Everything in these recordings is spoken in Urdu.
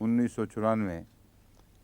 1994,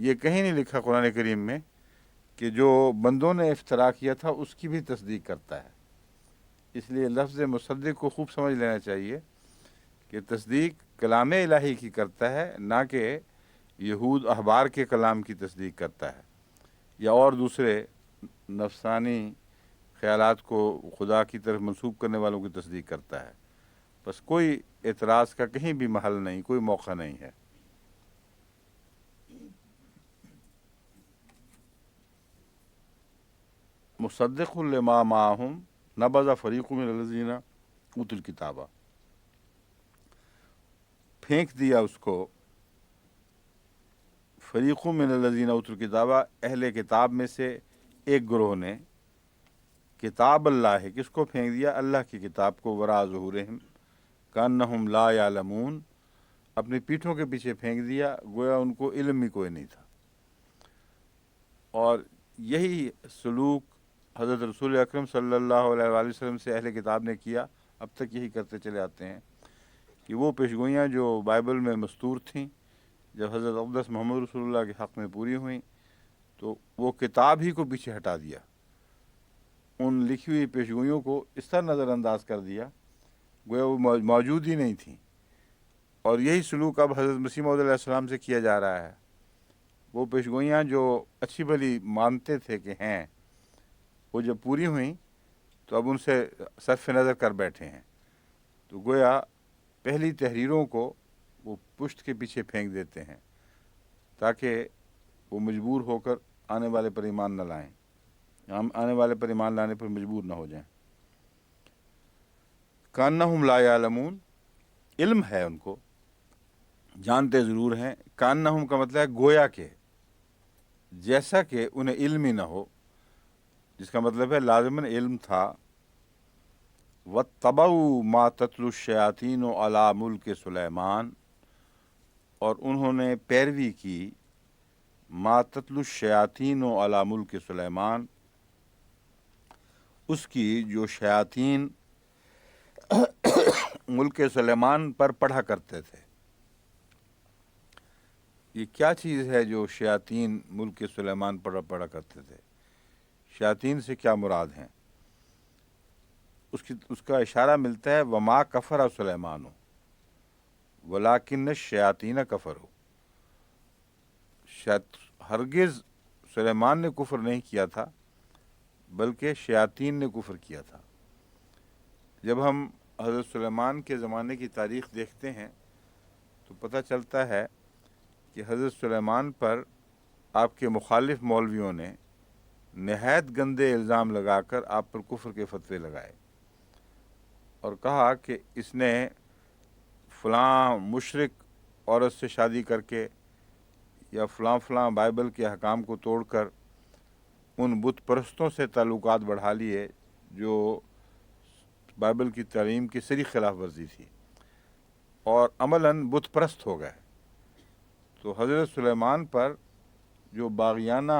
یہ کہیں نہیں لکھا قرآن کریم میں کہ جو بندوں نے افترا کیا تھا اس کی بھی تصدیق کرتا ہے. اس لیے لفظ مصدق کو خوب سمجھ لینا چاہیے کہ تصدیق کلام الہی کی کرتا ہے، نہ کہ یہود احبار کے کلام کی تصدیق کرتا ہے یا اور دوسرے نفسانی خیالات کو خدا کی طرف منسوب کرنے والوں کی تصدیق کرتا ہے. بس کوئی اعتراض کا کہیں بھی محل نہیں، کوئی موقع نہیں ہے. مصدق لما معہم نبذ فریق من الذین اوتوا الکتاب، پھینک دیا اس کو فریق من الذین اوتوا الکتاب، اہل کتاب میں سے ایک گروہ نے، کتاب اللہ ہے، کس کو پھینک دیا؟ اللہ کی کتاب کو، وراء ظہورہم کانہم لا یعلمون، اپنی پیٹھوں کے پیچھے پھینک دیا گویا ان کو علم ہی کوئی نہیں تھا. اور یہی سلوک حضرت رسول اکرم صلی اللہ علیہ وآلہ وسلم سے اہل کتاب نے کیا، اب تک یہی کرتے چلے آتے ہیں کہ وہ پیشگوئیاں جو بائبل میں مستور تھیں جب حضرت اقدس محمد رسول اللہ کے حق میں پوری ہوئیں تو وہ کتاب ہی کو پیچھے ہٹا دیا، ان لکھی ہوئی پیشگوئیوں کو اس طرح نظر انداز کر دیا گویا وہ موجود ہی نہیں تھیں. اور یہی سلوک اب حضرت مسیح موعود علیہ السلام سے کیا جا رہا ہے. وہ پیشگوئیاں جو اچھی بھلی مانتے تھے کہ ہیں، وہ جب پوری ہوئیں تو اب ان سے صرف نظر کر بیٹھے ہیں، تو گویا پہلی تحریروں کو وہ پشت کے پیچھے پھینک دیتے ہیں تاکہ وہ مجبور ہو کر آنے والے پر ایمان نہ لائیں، ہم آنے والے پر ایمان لانے پر مجبور نہ ہو جائیں. کانہم لا یعلمون، علم ہے ان کو، جانتے ضرور ہیں. کانہم کا مطلب ہے گویا کہ، جیسا کہ انہیں علم ہی نہ ہو، جس کا مطلب ہے لازماً علم تھا. وَاتَّبَعُوا مَا تَتْلُو الشَّيَاطِينُ عَلَىٰ مُلْكِ سُلَيْمَانَ، اور انہوں نے پیروی کی ما تتلو الشیاطین علی ملک سلیمان، اس کی جو شیاطین ملک سلیمان پر پڑھا کرتے تھے. یہ کیا چیز ہے جو شیاطین ملک سلیمان پر پڑھا کرتے تھے؟ شیاطین سے کیا مراد ہیں؟ اس کا اشارہ ملتا ہے وما کفر سلیمان ولیکن الشیاطین کفروا، ہرگز سلیمان نے کفر نہیں کیا تھا بلکہ شیاطین نے کفر کیا تھا. جب ہم حضرت سلیمان کے زمانے کی تاریخ دیکھتے ہیں تو پتہ چلتا ہے کہ حضرت سلیمان پر آپ کے مخالف مولویوں نے نہایت گندے الزام لگا کر آپ پر کفر کے فتوے لگائے اور کہا کہ اس نے فلاں مشرک عورت سے شادی کر کے یا فلاں فلاں بائبل کے احکام کو توڑ کر ان بت پرستوں سے تعلقات بڑھا لیے جو بائبل کی تعلیم کی سری خلاف ورزی تھی اور عملاً بت پرست ہو گئے. تو حضرت سلیمان پر جو باغیانہ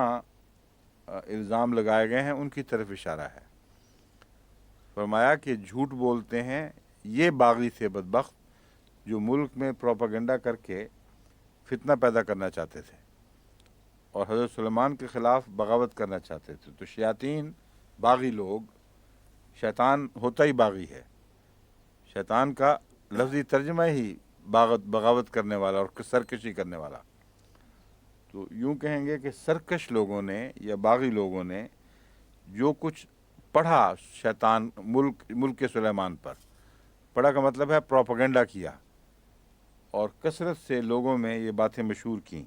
الزام لگائے گئے ہیں ان کی طرف اشارہ ہے. فرمایا کہ جھوٹ بولتے ہیں یہ باغی تھے بدبخت جو ملک میں پروپیگنڈا کر کے فتنہ پیدا کرنا چاہتے تھے اور حضرت سلیمان کے خلاف بغاوت کرنا چاہتے تھے. تو شیاطین باغی لوگ، شیطان ہوتا ہی باغی ہے، شیطان کا لفظی ترجمہ ہی بغاوت کرنے والا اور سرکشی کرنے والا. تو یوں کہیں گے کہ سرکش لوگوں نے یا باغی لوگوں نے جو کچھ پڑھا شیطان ملک سلیمان پر، پڑھا کا مطلب ہے پروپیگنڈا کیا اور کثرت سے لوگوں میں یہ باتیں مشہور کیں.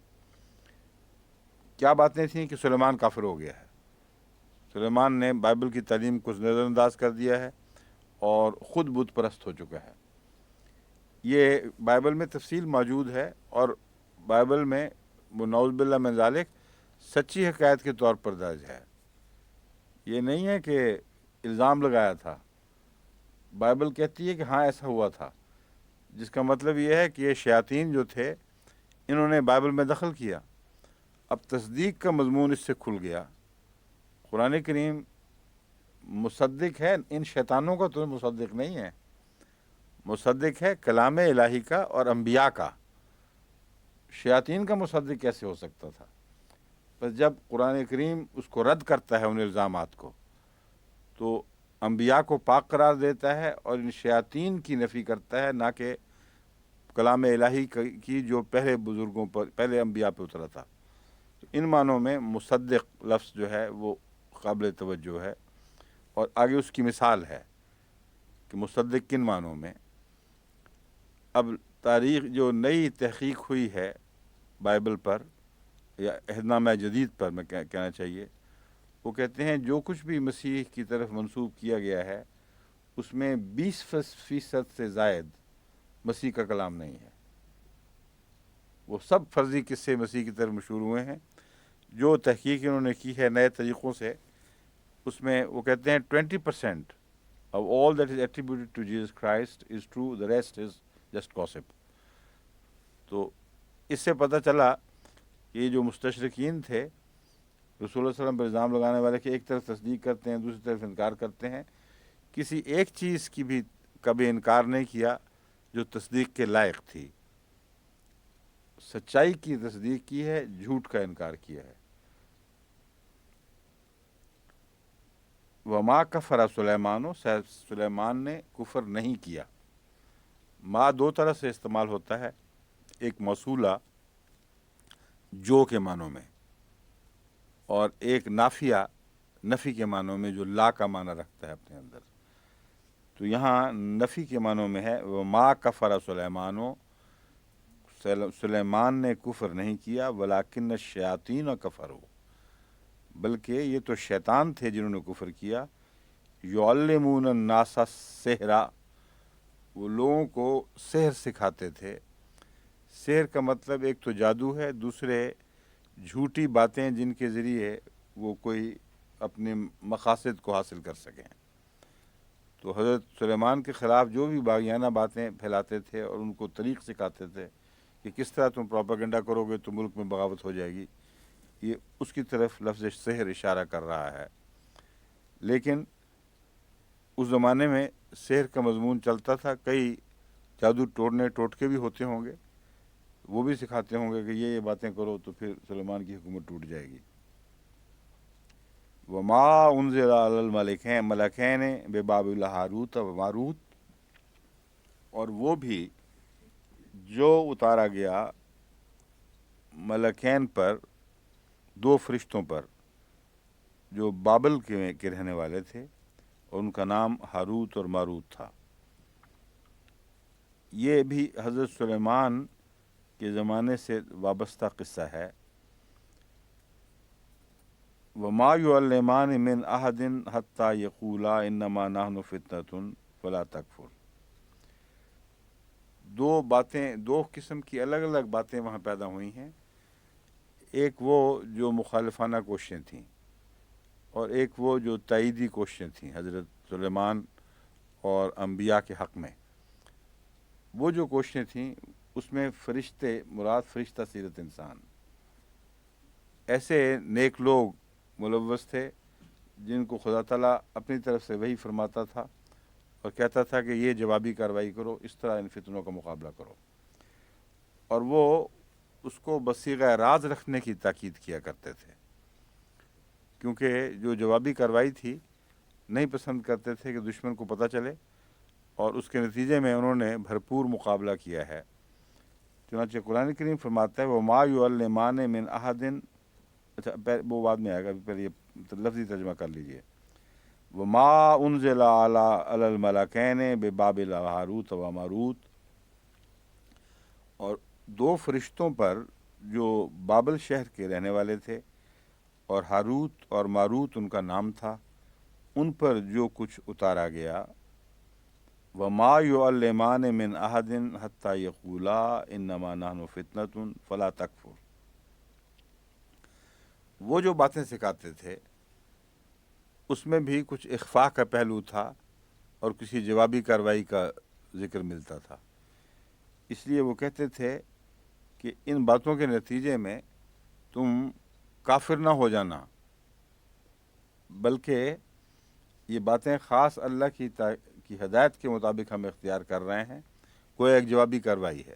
کیا باتیں تھیں؟ کہ سلیمان کافر ہو گیا ہے، سلیمان نے بائبل کی تعلیم کو نظر انداز کر دیا ہے اور خود بت پرست ہو چکا ہے. یہ بائبل میں تفصیل موجود ہے اور بائبل میں نعوذ باللہ من ذالک سچی حکایت کے طور پر درج ہے. یہ نہیں ہے کہ الزام لگایا تھا، بائبل کہتی ہے کہ ہاں ایسا ہوا تھا، جس کا مطلب یہ ہے کہ یہ شیاطین جو تھے انہوں نے بائبل میں دخل کیا. اب تصدیق کا مضمون اس سے کھل گیا. قرآن کریم مصدق ہے ان شیطانوں کا، تو مصدق نہیں ہے، مصدق ہے کلام الہی کا اور انبیاء کا. شیاطین کا مصدق کیسے ہو سکتا تھا؟ بس جب قرآن کریم اس کو رد کرتا ہے ان الزامات کو، تو انبیاء کو پاک قرار دیتا ہے اور ان شیاطین کی نفی کرتا ہے، نہ کہ کلام الہی کی جو پہلے بزرگوں پر، پہلے انبیاء پہ اترا تھا۔ تو ان معنوں میں مصدق لفظ جو ہے وہ قابل توجہ ہے، اور آگے اس کی مثال ہے کہ مصدق کن معنوں میں۔ اب تاریخ جو نئی تحقیق ہوئی ہے بائبل پر یا عہد نامہ جدید پر میں کہنا چاہیے، وہ کہتے ہیں جو کچھ بھی مسیح کی طرف منسوب کیا گیا ہے اس میں 20% سے زائد مسیح کا کلام نہیں ہے۔ وہ سب فرضی قصے مسیح کی طرف مشہور ہوئے ہیں۔ جو تحقیق انہوں نے کی ہے نئے طریقوں سے، اس میں وہ کہتے ہیں 20% of all that is attributed to Jesus Christ is true, the rest is just gossip۔ تو اس سے پتہ چلا کہ یہ جو مستشرقین تھے، رسول اللہ صلی اللہ علیہ وسلم پر الزام لگانے والے، کہ ایک طرف تصدیق کرتے ہیں دوسری طرف انکار کرتے ہیں، کسی ایک چیز کی بھی کبھی انکار نہیں کیا جو تصدیق کے لائق تھی۔ سچائی کی تصدیق کی ہے، جھوٹ کا انکار کیا ہے۔ وما کفر سلیمان، سلیمان نے کفر نہیں کیا۔ ما دو طرح سے استعمال ہوتا ہے، ایک موصولہ جو کے معنوں میں، اور ایک نافیہ نفی کے معنوں میں جو لا کا معنی رکھتا ہے اپنے اندر۔ تو یہاں نفی کے معنوں میں ہے وما کفر سلیمان، سلیمان نے کفر نہیں کیا، ولیکن الشیاطین کفروا، بلکہ یہ تو شیطان تھے جنہوں نے کفر کیا۔ یعلمون الناس السحر، وہ لوگوں کو سحر سکھاتے تھے۔ سحر کا مطلب ایک تو جادو ہے، دوسرے جھوٹی باتیں جن کے ذریعے وہ کوئی اپنے مقاصد کو حاصل کر سکیں۔ تو حضرت سلیمان کے خلاف جو بھی باغیانہ باتیں پھیلاتے تھے اور ان کو طریق سکھاتے تھے کہ کس طرح تم پروپیگنڈا کرو گے تو ملک میں بغاوت ہو جائے گی، یہ اس کی طرف لفظ سحر اشارہ کر رہا ہے۔ لیکن اس زمانے میں سحر کا مضمون چلتا تھا، کئی جادو ٹوٹکے بھی ہوتے ہوں گے، وہ بھی سکھاتے ہوں گے کہ یہ باتیں کرو تو پھر سلیمان کی حکومت ٹوٹ جائے گی۔ وما انزل علی الملکین، ملکین ببابل ہاروت و ماروت، اور وہ بھی جو اتارا گیا ملکین پر، دو فرشتوں پر جو بابل کے رہنے والے تھے، اور ان کا نام ہاروت اور ماروت تھا۔ یہ بھی حضرت سلیمان کے زمانے سے وابستہ قصہ ہے۔ وما يعلمان من احد حتى يقولا انما نحن فتنة فلا تکفر۔ دو قسم کی الگ الگ باتیں وہاں پیدا ہوئی ہیں، ایک وہ جو مخالفانہ کوششیں تھیں، اور ایک وہ جو تائیدی کوششیں تھیں حضرت سلیمان اور انبیاء کے حق میں۔ وہ جو کوششیں تھیں اس میں فرشتے مراد فرشتہ سیرت انسان، ایسے نیک لوگ ملوث تھے جن کو خدا تعالیٰ اپنی طرف سے وحی فرماتا تھا اور کہتا تھا کہ یہ جوابی کارروائی کرو، اس طرح ان فتنوں کا مقابلہ کرو، اور وہ اس کو بصیغہ راز رکھنے کی تاکید کیا کرتے تھے، کیونکہ جو جوابی کارروائی تھی نہیں پسند کرتے تھے کہ دشمن کو پتہ چلے، اور اس کے نتیجے میں انہوں نے بھرپور مقابلہ کیا ہے۔ چنانچہ قرآن کریم فرماتا ہے وما يعلمان من احد، اچھا وہ بعد میں آئے گا، پہلے یہ لفظی ترجمہ کر لیجئے۔ وما انزل علی الملکین ببابل ہاروت و ماروت، اور دو فرشتوں پر جو بابل شہر کے رہنے والے تھے، اور ہاروت اور ماروت ان کا نام تھا، ان پر جو کچھ اتارا گیا۔ وما يعلمان من احد حتى يقولا انما نحن فتنة فلا تکفر۔ وہ جو باتیں سکھاتے تھے اس میں بھی کچھ اخفاء کا پہلو تھا اور کسی جوابی کارروائی کا ذکر ملتا تھا، اس لیے وہ کہتے تھے کہ ان باتوں کے نتیجے میں تم کافر نہ ہو جانا، بلکہ یہ باتیں خاص اللہ کی ہدایت کے مطابق ہم اختیار کر رہے ہیں، کوئی ایک جوابی کارروائی ہے۔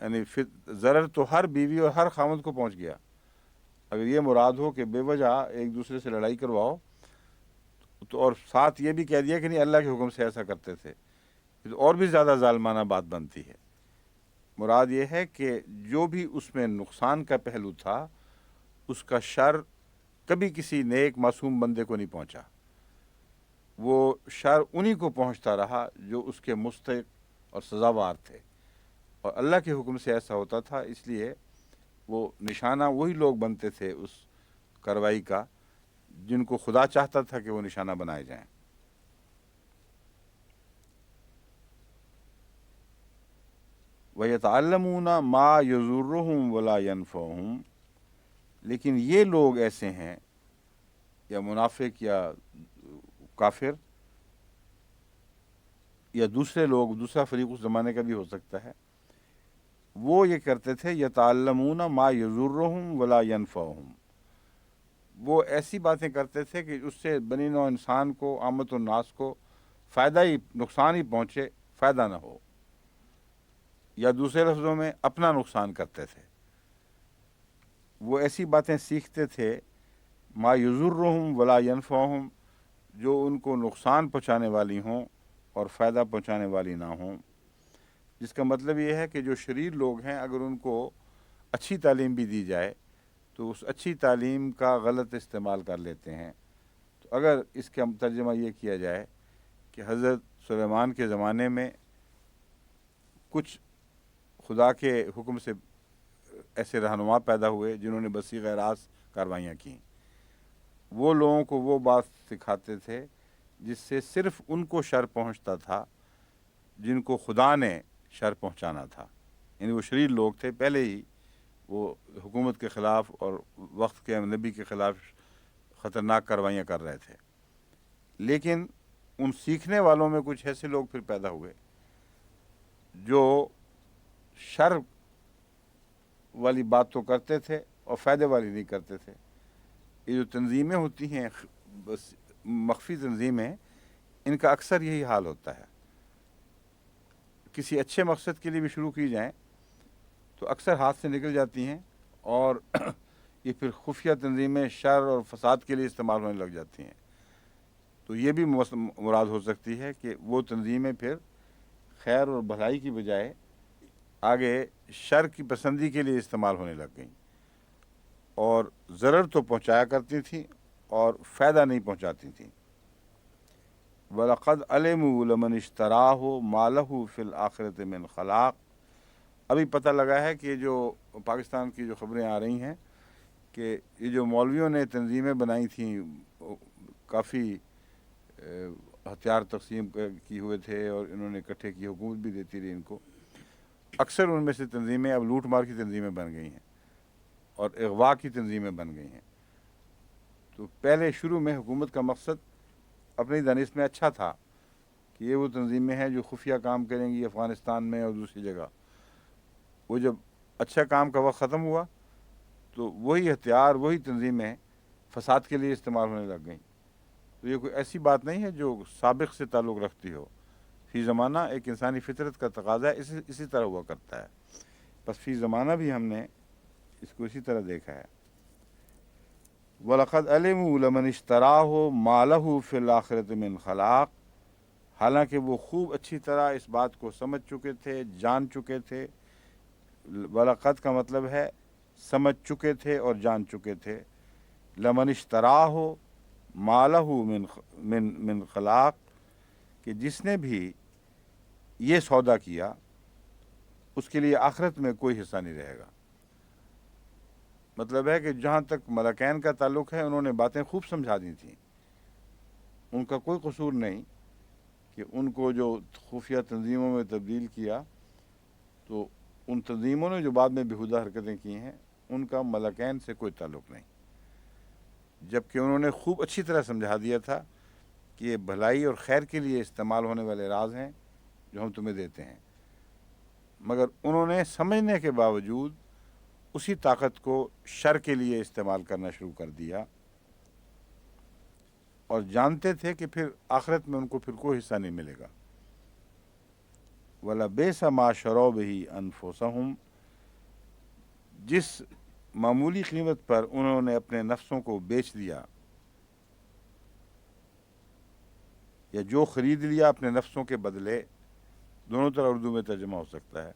یعنی ضرر تو ہر بیوی اور ہر خاوند کو پہنچ گیا. اگر یہ مراد ہو کہ بے وجہ ایک دوسرے سے لڑائی کرواؤ تو، اور ساتھ یہ بھی کہہ دیا کہ نہیں اللہ کے حکم سے ایسا کرتے تھے، تو اور بھی زیادہ ظالمانہ بات بنتی ہے. مراد یہ ہے کہ جو بھی اس میں نقصان کا پہلو تھا اس کا شر کبھی کسی نیک معصوم بندے کو نہیں پہنچا. وہ شر انہی کو پہنچتا رہا جو اس کے مستحق اور سزاوار تھے، اور اللہ کے حکم سے ایسا ہوتا تھا. اس لیے وہ نشانہ وہی لوگ بنتے تھے اس کارروائی کا جن کو خدا چاہتا تھا کہ وہ نشانہ بنائے جائیں. وَيَتَعَلَّمُونَ مَا يَضُرُّهُمْ وَلَا يَنفَعُهُمْ، لیکن یہ لوگ ایسے ہیں، یا منافق یا کافر یا دوسرے لوگ، دوسرا فریق اس زمانے کا بھی ہو سکتا ہے، وہ یہ کرتے تھے یتعلمون ما یضرهم ولا ينفعهم، وہ ایسی باتیں کرتے تھے کہ اس سے بنی نوع انسان کو، عامت الناس کو فائدہ ہی، نقصان ہی پہنچے، فائدہ نہ ہو، یا دوسرے لفظوں میں اپنا نقصان کرتے تھے. وہ ایسی باتیں سیکھتے تھے ما یضرهم ولا ينفعهم، جو ان کو نقصان پہنچانے والی ہوں اور فائدہ پہنچانے والی نہ ہوں. جس کا مطلب یہ ہے کہ جو شریر لوگ ہیں اگر ان کو اچھی تعلیم بھی دی جائے تو اس اچھی تعلیم کا غلط استعمال کر لیتے ہیں. تو اگر اس کا ترجمہ یہ کیا جائے کہ حضرت سلیمان کے زمانے میں کچھ خدا کے حکم سے ایسے رہنما پیدا ہوئے جنہوں نے بصیغ راست کاروائیاں کیں، وہ لوگوں کو وہ بات سکھاتے تھے جس سے صرف ان کو شر پہنچتا تھا جن کو خدا نے شر پہنچانا تھا. یعنی وہ شریر لوگ تھے، پہلے ہی وہ حکومت کے خلاف اور وقت کے نبی کے خلاف خطرناک کاروائیاں کر رہے تھے. لیکن ان سیکھنے والوں میں کچھ ایسے لوگ پھر پیدا ہوئے جو شر والی بات تو کرتے تھے اور فائدے والی نہیں کرتے تھے. یہ جو تنظیمیں ہوتی ہیں بس مخفی تنظیمیں، ان کا اکثر یہی حال ہوتا ہے. کسی اچھے مقصد کے لیے بھی شروع کی جائیں تو اکثر ہاتھ سے نکل جاتی ہیں، اور یہ پھر خفیہ تنظیمیں شر اور فساد کے لیے استعمال ہونے لگ جاتی ہیں. تو یہ بھی مراد ہو سکتی ہے کہ وہ تنظیمیں پھر خیر اور بھلائی کی بجائے آگے شر کی پسندی کے لیے استعمال ہونے لگ گئیں، اور ضرر تو پہنچایا کرتی تھیں اور فائدہ نہیں پہنچاتی تھیں. وَلَقَدْ عَلِمُوا لَمَنِ اشْتَرَاهُ مَا لَهُ فِي الْآخِرَةِ مِنْ خَلَاقٍ. ابھی پتہ لگا ہے کہ جو پاکستان کی جو خبریں آ رہی ہیں کہ یہ جو مولویوں نے تنظیمیں بنائی تھیں، کافی ہتھیار تقسیم کی ہوئے تھے اور انہوں نے اکٹھے کی، حکومت بھی دیتی رہی ان کو. اکثر ان میں سے تنظیمیں اب لوٹ مار کی تنظیمیں بن گئی ہیں اور اغوا کی تنظیمیں بن گئی ہیں. تو پہلے شروع میں حکومت کا مقصد اپنی دانش میں اچھا تھا کہ یہ وہ تنظیمیں ہیں جو خفیہ کام کریں گی افغانستان میں اور دوسری جگہ. وہ جب اچھا کام کا وقت ختم ہوا تو وہی ہتھیار، وہی تنظیمیں فساد کے لیے استعمال ہونے لگ گئیں. تو یہ کوئی ایسی بات نہیں ہے جو سابق سے تعلق رکھتی ہو. فی زمانہ ایک انسانی فطرت کا تقاضا ہے، اسی طرح ہوا کرتا ہے. بس فی زمانہ بھی ہم نے اس کو اسی طرح دیکھا ہے. وَلَقَدْ عَلِمُوا لَمَنِ اشْتَرَاهُ مَا لَهُ فِي الْآخِرَةِ مِنْ خَلَاقٍ، حالانکہ وہ خوب اچھی طرح اس بات کو سمجھ چکے تھے، جان چکے تھے. وَلَقَدْ کا مطلب ہے سمجھ چکے تھے اور جان چکے تھے. لَمَنِ اشْتَرَاهُ مَا لَهُ مِنْ خَلَاقٍ، کہ جس نے بھی یہ سودا کیا اس کے لیے آخرت میں کوئی حصہ نہیں رہے گا. مطلب ہے کہ جہاں تک ملکین کا تعلق ہے انہوں نے باتیں خوب سمجھا دی تھیں، ان کا کوئی قصور نہیں کہ ان کو جو خفیہ تنظیموں میں تبدیل کیا، تو ان تنظیموں نے جو بعد میں بیہودہ حرکتیں کی ہیں ان کا ملکین سے کوئی تعلق نہیں، جبکہ انہوں نے خوب اچھی طرح سمجھا دیا تھا کہ یہ بھلائی اور خیر کے لیے استعمال ہونے والے راز ہیں جو ہم تمہیں دیتے ہیں. مگر انہوں نے سمجھنے کے باوجود اسی طاقت کو شر کے لیے استعمال کرنا شروع کر دیا، اور جانتے تھے کہ پھر آخرت میں ان کو پھر کوئی حصہ نہیں ملے گا. وَلَبِئْسَ مَا شَرَوْا بِهِ أَنفُسَهُمْ، جس معمولی قیمت پر انہوں نے اپنے نفسوں کو بیچ دیا یا جو خرید لیا اپنے نفسوں کے بدلے، دونوں طرح اردو میں ترجمہ ہو سکتا ہے،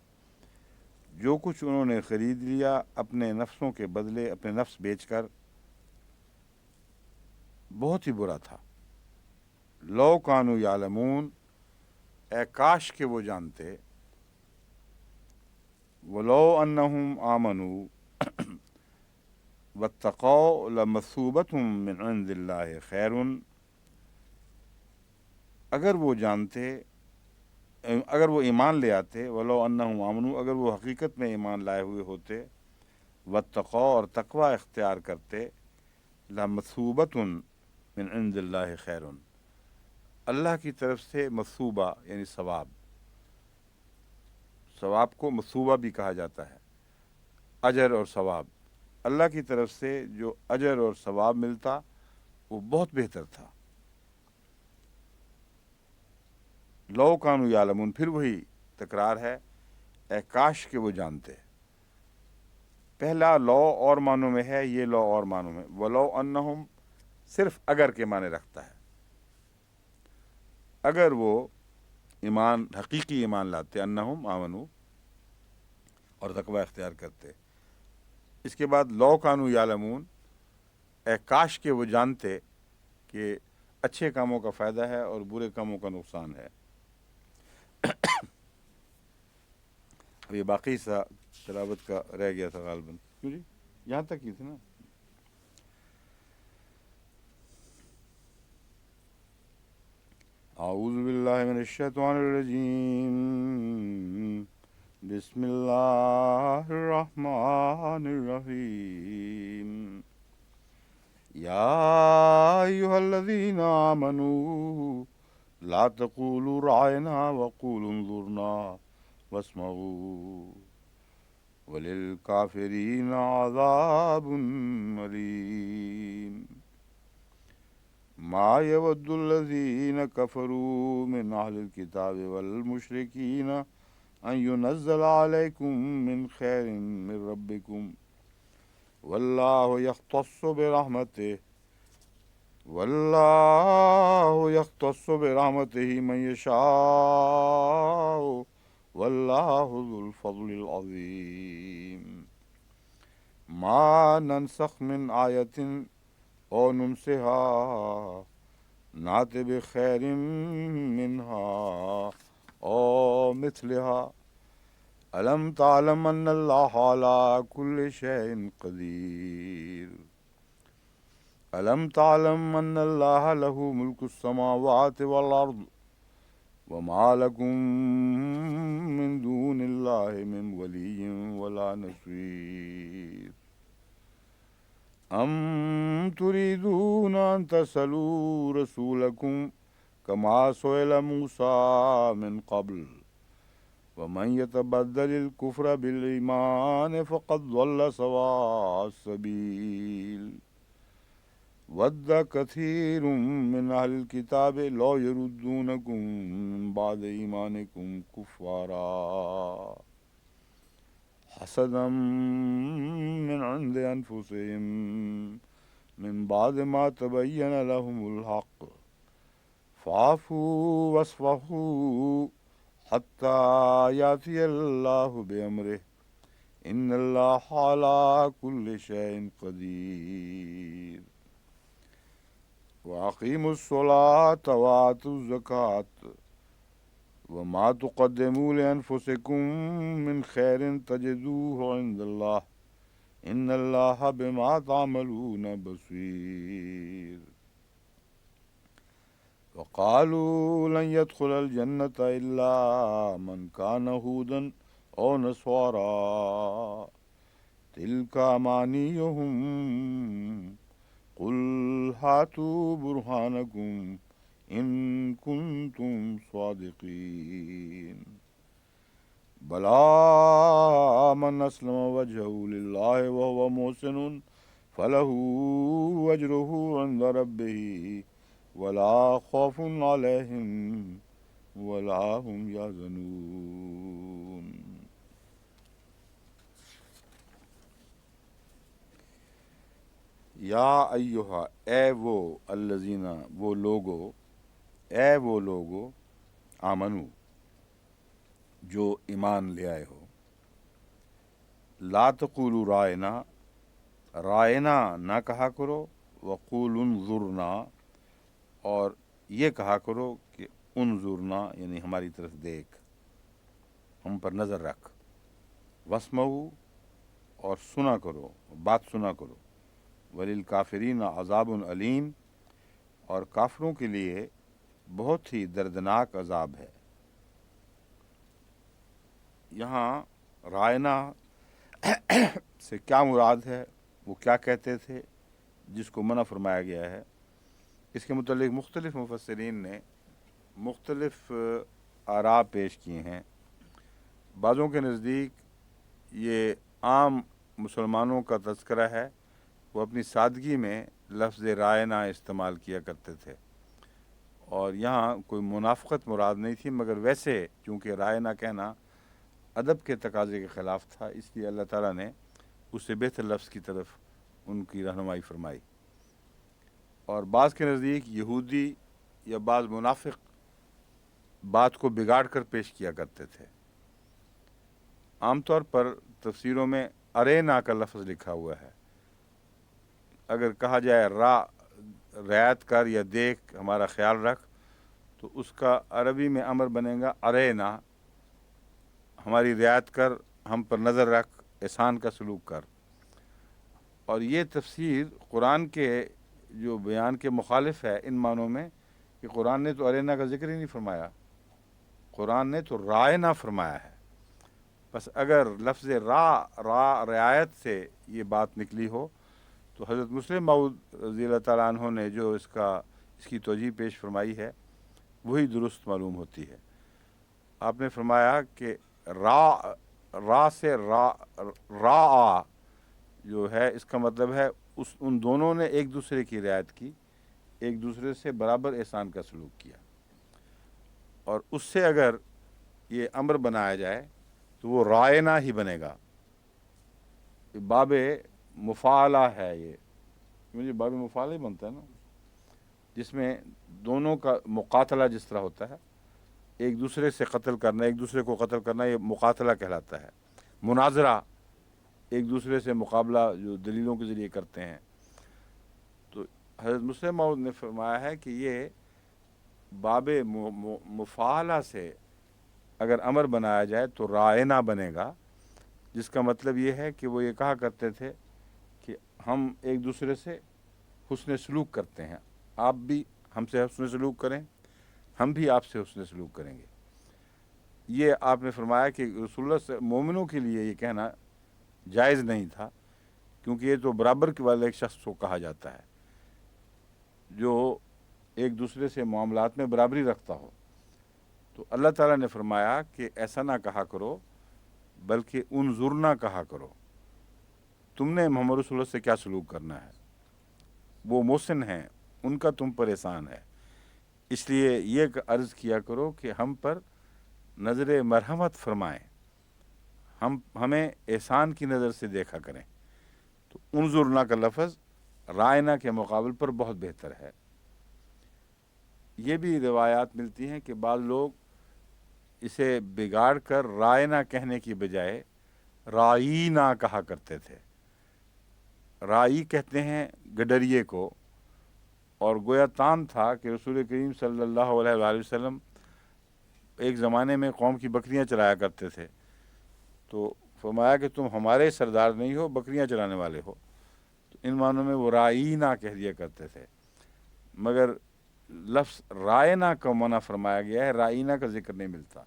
جو کچھ انہوں نے خرید لیا اپنے نفسوں کے بدلے، اپنے نفس بیچ کر، بہت ہی برا تھا۔ لو کانوا یعلمون، اے کاش کہ وہ جانتے، ولو انہم آمنوا واتقوا لمثوبۃ من عند اللہ خیر، اگر وہ جانتے، اگر وہ ایمان لے آتے، ولو انہم آمنوا، اگر وہ حقیقت میں ایمان لائے ہوئے ہوتے، واتقوا اور تقوی اختیار کرتے، لمثوبۃ من عند اللہ خیر، اللہ کی طرف سے مثوبہ یعنی ثواب، ثواب کو مثوبہ بھی کہا جاتا ہے، اجر اور ثواب، اللہ کی طرف سے جو اجر اور ثواب ملتا وہ بہت بہتر تھا۔ لو کانوا یعلمون، پھر وہی تکرار ہے، اے کاش کہ وہ جانتے۔ پہلا لو اور معنوں میں ہے، یہ لو اور معنوں میں، ولو انہم صرف اگر کے معنی رکھتا ہے، اگر وہ ایمان، حقیقی ایمان لاتے، انہم آمنو، اور تقوی اختیار کرتے۔ اس کے بعد لو کانوا یعلمون، اے کاش کہ وہ جانتے کہ اچھے کاموں کا فائدہ ہے اور برے کاموں کا نقصان ہے۔ اب یہ باقی سا تلاوت کا رہ گیا تھا غالباً، کیوں جی یہاں تک ہی تھی نا۔ اعوذ باللہ من الشیطان الرجیم، بسم اللہ الرحمن الرحیم، یا ایہا الذین آمنوا لا تقولوا رعینا وقولوا انظرنا واسمعوا وللکافرین عذاب علیم۔ ما يود الذين كفروا من أهل الكتاب والمشركين أن ينزل عليكم من خير من ربكم والله يختص برحمته من يشاء والله ذو الفضل العظيم۔ ما ننسخ من آية أو ننسها نأت بخير منها أو مثلها ألم تعلم أن الله على كل شيء قدير ألم تعلم أن الله له ملك السماوات والأرض وما لكم من دون الله من ولي ولا نصير أم تريدون أن تسألوا رسولكم كما سئل موسى من قبل ومن يتبدل الكفر بالإيمان فقد ضل سواء السبيل ود كثير من أهل الكتاب لو يردونكم من بعد إيمانكم كفارا حسدا من عند أنفسهم من بعد ما تبين لهم الحق فاعفوا واصفحوا حتى يأتي الله بأمره إن الله على كل شيء قدير وأقيموا الصلاة وآتوا الزكاة وما تقدموا لأنفسكم من خير تجدوه عند الله إن الله بما تعملون بصير وقالوا لن يدخل الجنة إلا من كان هودا أو نصارى تلك أمانيهم قل هاتوا برهانكم إن كنتم صادقين بلى من أسلم وجهه لله وهو محسن فله أجره عند ربه ولا خوف عليهم ولا هم يحزنون۔ یا ایہا اے وہ الذین وہ لوگو اے وہ لوگو آمنو جو ایمان لے آئے ہو لا تقولوا رائنا رائنا نہ کہا کرو وقولوا انظرنا اور یہ کہا کرو کہ انظرنا یعنی ہماری طرف دیکھ ہم پر نظر رکھ واسمعوا اور سنا کرو بات سنا کرو وللکافرین عذاب علیم اور کافروں کے لیے بہت ہی دردناک عذاب ہے۔ یہاں رائنا سے کیا مراد ہے، وہ کیا کہتے تھے جس کو منع فرمایا گیا ہے، اس کے متعلق مختلف مفسرین نے مختلف آراء پیش کیے ہیں۔ بعضوں کے نزدیک یہ عام مسلمانوں کا تذکرہ ہے، وہ اپنی سادگی میں لفظ رائنا استعمال کیا کرتے تھے اور یہاں کوئی منافقت مراد نہیں تھی، مگر ویسے چونکہ رائنا کہنا ادب کے تقاضے کے خلاف تھا، اس لیے اللہ تعالیٰ نے اس سے بہتر لفظ کی طرف ان کی رہنمائی فرمائی۔ اور بعض کے نزدیک یہودی یا بعض منافق بات کو بگاڑ کر پیش کیا کرتے تھے۔ عام طور پر تفسیروں میں ارینا کا لفظ لکھا ہوا ہے، اگر کہا جائے رعایت کر یا دیکھ ہمارا خیال رکھ تو اس کا عربی میں امر بنے گا ارینا، ہماری رعایت کر، ہم پر نظر رکھ، احسان کا سلوک کر۔ اور یہ تفسیر قرآن کے جو بیان کے مخالف ہے ان معنوں میں کہ قرآن نے تو ارینا کا ذکر ہی نہیں فرمایا، قرآن نے تو رائنا فرمایا ہے۔ بس اگر لفظ رعایت سے یہ بات نکلی ہو تو حضرت مسلم موعود رضی اللہ تعالیٰ عنہ نے جو اس کی توجیہ پیش فرمائی ہے وہی درست معلوم ہوتی ہے۔ آپ نے فرمایا کہ را سے را جو ہے اس کا مطلب ہے ان دونوں نے ایک دوسرے کی رعایت کی، ایک دوسرے سے برابر احسان کا سلوک کیا، اور اس سے اگر یہ امر بنایا جائے تو وہ رائنا ہی بنے گا۔ باب مفعلہ ہے، یہ مجھے باب مفعلہ ہی بنتا ہے نا، جس میں دونوں کا مقاتلہ جس طرح ہوتا ہے، ایک دوسرے سے قتل کرنا، ایک دوسرے کو قتل کرنا، یہ مقاتلہ کہلاتا ہے۔ مناظرہ ایک دوسرے سے مقابلہ جو دلیلوں کے ذریعے کرتے ہیں۔ تو حضرت مسلم موعود نے فرمایا ہے کہ یہ باب مفعلہ سے اگر امر بنایا جائے تو رائنا بنے گا، جس کا مطلب یہ ہے کہ وہ یہ کہا کرتے تھے کہ ہم ایک دوسرے سے حسن سلوک کرتے ہیں، آپ بھی ہم سے حسن سلوک کریں، ہم بھی آپ سے حسن سلوک کریں گے۔ یہ آپ نے فرمایا کہ رسول اللہ سے مومنوں کے لیے یہ کہنا جائز نہیں تھا، کیونکہ یہ تو برابر کے والے ایک شخص کو کہا جاتا ہے جو ایک دوسرے سے معاملات میں برابری رکھتا ہو۔ تو اللہ تعالیٰ نے فرمایا کہ ایسا نہ کہا کرو، بلکہ انظرنا کہا کرو، تم نے محمد رسول اللہ سے کیا سلوک کرنا ہے، وہ محسن ہیں، ان کا تم پر احسان ہے، اس لیے یہ عرض کیا کرو کہ ہم پر نظر مرحمت فرمائیں، ہمیں احسان کی نظر سے دیکھا کریں۔ تو انظرنا کا لفظ رائنا کے مقابل پر بہت بہتر ہے۔ یہ بھی روایات ملتی ہیں کہ بعض لوگ اسے بگاڑ کر رائنا کہنے کی بجائے رائینا کہا کرتے تھے۔ رائی کہتے ہیں گڈریے کو، اور گویا تام تھا کہ رسول کریم صلی اللہ علیہ وآلہ وسلم ایک زمانے میں قوم کی بکریاں چرایا کرتے تھے، تو فرمایا کہ تم ہمارے سردار نہیں ہو، بکریاں چرانے والے ہو، تو ان معنوں میں وہ رائینا کہہ دیا کرتے تھے، مگر لفظ رائنا کا منع فرمایا گیا ہے، رائینا کا ذکر نہیں ملتا۔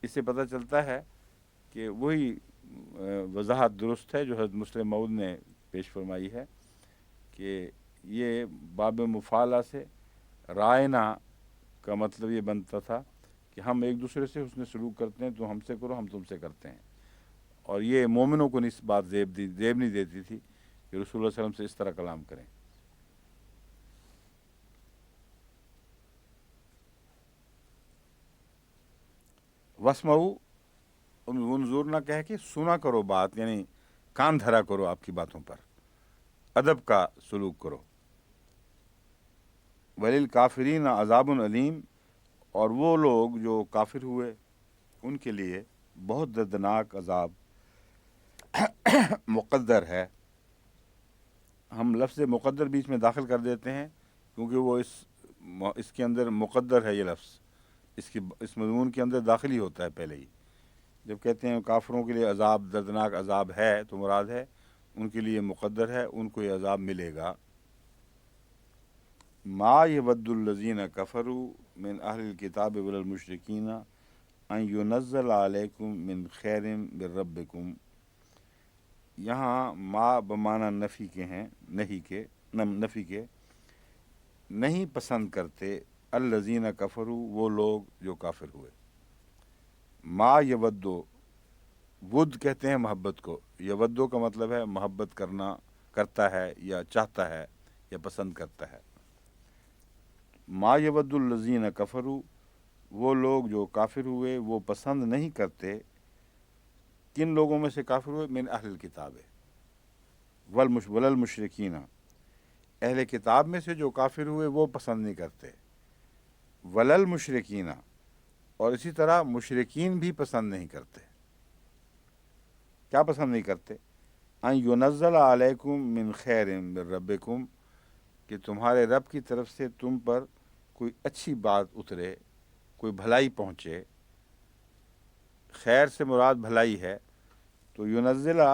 اس سے پتہ چلتا ہے کہ وہی وضاحت درست ہے جو حضرت مسلم موعود نے پیش فرمائی ہے کہ یہ باب مفعلہ سے رائنا کا مطلب یہ بنتا تھا کہ ہم ایک دوسرے سے حسن سلوک کرتے ہیں، تو ہم سے کرو، ہم تم سے کرتے ہیں، اور یہ مومنوں کو اس بات زیب نہیں دیتی تھی کہ رسول اللہ صلی اللہ علیہ وسلم سے اس طرح کلام کریں۔ واسمعوا انظر نہ کہہ کہ سنا کرو بات، یعنی کان دھرا کرو آپ کی باتوں پر، ادب کا سلوک کرو۔ وللکافرین عذاب علیم، اور وہ لوگ جو کافر ہوئے ان کے لیے بہت دردناک عذاب مقدر ہے۔ ہم لفظ مقدر بیچ میں داخل کر دیتے ہیں کیونکہ وہ اس کے اندر مقدر ہے، یہ لفظ اس مضمون کے اندر داخل ہی ہوتا ہے پہلے ہی۔ جب کہتے ہیں کافروں کے لیے عذاب دردناک عذاب ہے تو مراد ہے ان کے لیے مقدر ہے، ان کو یہ عذاب ملے گا۔ ما یود الذین کفروا من اہل الکتاب ولا المشرکین ان ینزل علیکم من خیر من ربکم، یہاں ما بمعنی نفی کے ہیں، نفی کے نہیں پسند کرتے الذین کفروا، وہ لوگ جو کافر ہوئے۔ ما یودو، ود کہتے ہیں محبت کو، یودو کا مطلب ہے محبت کرتا ہے یا چاہتا ہے یا پسند کرتا ہے۔ ما یود الذین کفروا، وہ لوگ جو کافر ہوئے وہ پسند نہیں کرتے، کن لوگوں میں سے کافر ہوئے؟ من اہل الکتاب والمشرکین، اہل کتاب میں سے جو کافر ہوئے وہ پسند نہیں کرتے، وللمشرکین، اور اسی طرح مشرکین بھی پسند نہیں کرتے۔ کیا پسند نہیں کرتے؟ ان ینزل علیکم من خیر من ربکم، کہ تمہارے رب کی طرف سے تم پر کوئی اچھی بات اترے، کوئی بھلائی پہنچے۔ خیر سے مراد بھلائی ہے، تو ینزلہ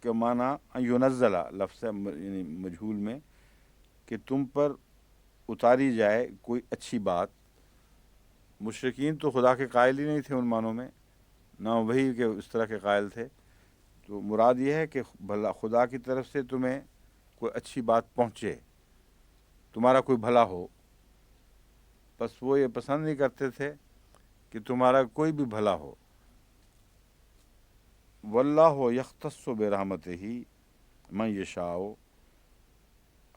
کے معنی ینزلہ لفظ ہے، یعنی مجہول میں، کہ تم پر اتاری جائے کوئی اچھی بات۔ مشرکین تو خدا کے قائل ہی نہیں تھے ان معنوں میں، نہ وہی کہ اس طرح کے قائل تھے، تو مراد یہ ہے کہ خدا کی طرف سے تمہیں کوئی اچھی بات پہنچے، تمہارا کوئی بھلا ہو۔ بس وہ یہ پسند نہیں کرتے تھے کہ تمہارا کوئی بھی بھلا ہو۔ واللہ یختص برحمتہ من یشاء،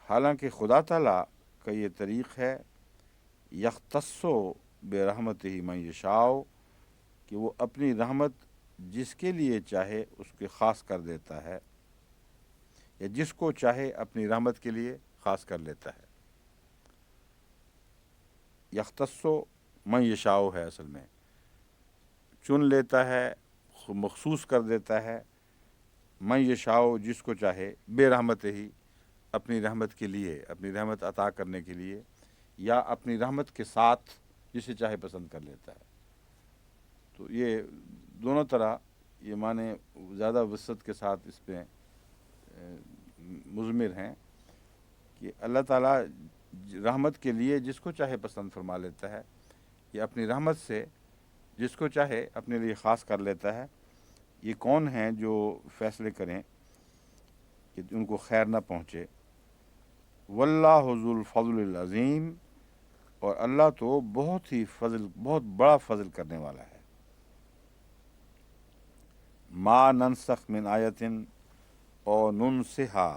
حالانکہ خدا تعالیٰ کا یہ طریق ہے، یختص برحمتہ من یشاء، کہ وہ اپنی رحمت جس کے لیے چاہے اس کے خاص کر دیتا ہے، یا جس کو چاہے اپنی رحمت کے لیے خاص کر لیتا ہے۔ یختص من یشاء ہے اصل میں، چن لیتا ہے، مخصوص کر دیتا ہے، من یشاء جس کو چاہے، بے رحمت ہی اپنی رحمت کے لیے، اپنی رحمت عطا کرنے کے لیے، یا اپنی رحمت کے ساتھ جسے چاہے پسند کر لیتا ہے۔ تو یہ دونوں طرح یہ معنی زیادہ وسعت کے ساتھ اس پہ مضمر ہیں کہ اللہ تعالیٰ رحمت کے لیے جس کو چاہے پسند فرما لیتا ہے، یا اپنی رحمت سے جس کو چاہے اپنے لیے خاص کر لیتا ہے۔ یہ کون ہیں جو فیصلے کریں کہ ان کو خیر نہ پہنچے؟ واللہ ذو الفضل العظیم، اور اللہ تو بہت بڑا فضل کرنے والا ہے۔ ما ننسخ من آیت او ننسہا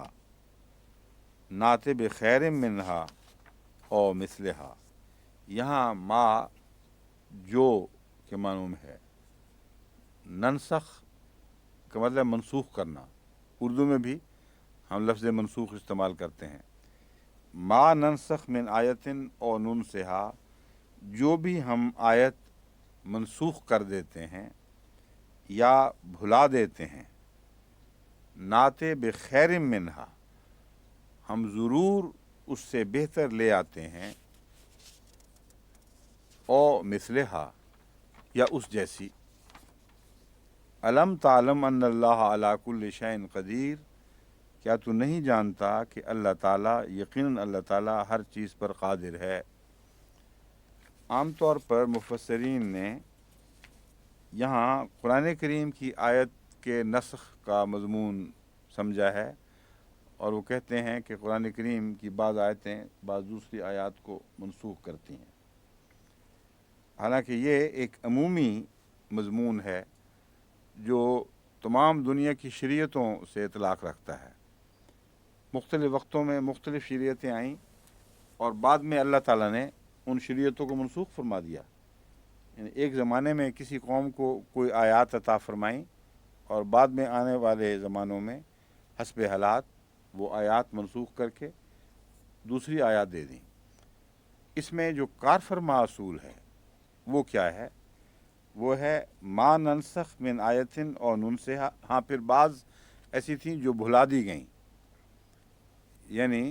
نات بخیر منہا او مثلہا، یہاں ما جو کے معنوں میں ہے، ننسخ کا مطلب منسوخ کرنا، اردو میں بھی ہم لفظ منسوخ استعمال کرتے ہیں۔ ما ننسخ من آیت او ننسہا، جو بھی ہم آیت منسوخ کر دیتے ہیں یا بھلا دیتے ہیں، نات بخیر منہا، ہم ضرور اس سے بہتر لے آتے ہیں، او مثلہا یا اس جیسی۔ الم تعلم ان اللہ علی کل شیء قدیر، کیا تو نہیں جانتا کہ اللہ تعالیٰ، یقیناً اللہ تعالیٰ ہر چیز پر قادر ہے۔ عام طور پر مفسرین نے یہاں قرآن کریم کی آیت کے نسخ کا مضمون سمجھا ہے، اور وہ کہتے ہیں کہ قرآن کریم کی بعض آیتیں بعض دوسری آیات کو منسوخ کرتی ہیں، حالانکہ یہ ایک عمومی مضمون ہے جو تمام دنیا کی شریعتوں سے اطلاق رکھتا ہے۔ مختلف وقتوں میں مختلف شریعتیں آئیں، اور بعد میں اللہ تعالیٰ نے ان شریعتوں کو منسوخ فرما دیا۔ یعنی ایک زمانے میں کسی قوم کو کوئی آیات عطا فرمائیں، اور بعد میں آنے والے زمانوں میں حسب حالات وہ آیات منسوخ کر کے دوسری آیات دے دیں۔ اس میں جو کار فرما اصول ہے وہ کیا ہے؟ وہ ہے ما ننسخ من آیتن اور ننسہا۔ ہاں پھر بعض ایسی تھیں جو بھلا دی گئیں، یعنی